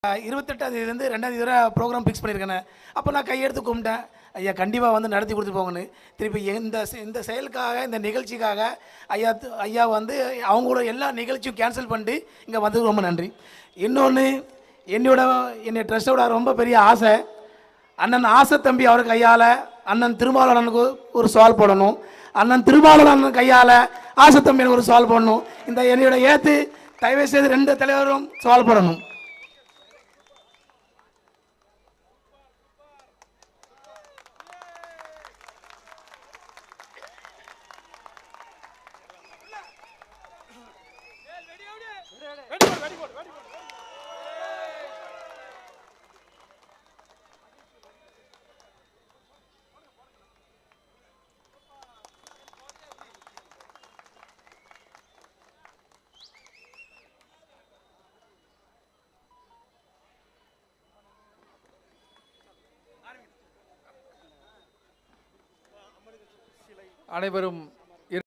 28ஆம் தேதியிலேருந்து 2ஆம் தேதி வரை ப்ரோக்ராம் ஃபிக்ஸ் பண்ணியிருக்கேன். அப்போ நான் கையெடுத்து கும்பிட்டேன், ஐயா கண்டிப்பாக வந்து நடத்தி கொடுத்து போங்கன்னு. திருப்பி இந்த செயலுக்காக, இந்த நிகழ்ச்சிக்காக ஐயா வந்து அவங்களோட எல்லா நிகழ்ச்சியும் கேன்சல் பண்ணிட்டு இங்கே வந்தது ரொம்ப நன்றி. இன்னொன்று, என்னை ட்ரஸ்ட்டோட ரொம்ப பெரிய ஆசை, அண்ணன் ஆசை தம்பி அவர் கையால் அண்ணன் திருமாவளவனுக்கு ஒரு சால்வ் போடணும், அண்ணன் திருமாவளவன் கையால் ஆசை தம்பி எனக்கு ஒரு சால்வ் போடணும். இந்த என்னோட ஏற்று தயவுசெய்து 2 தலைவரும் சால்வ் போடணும். அனைவரும்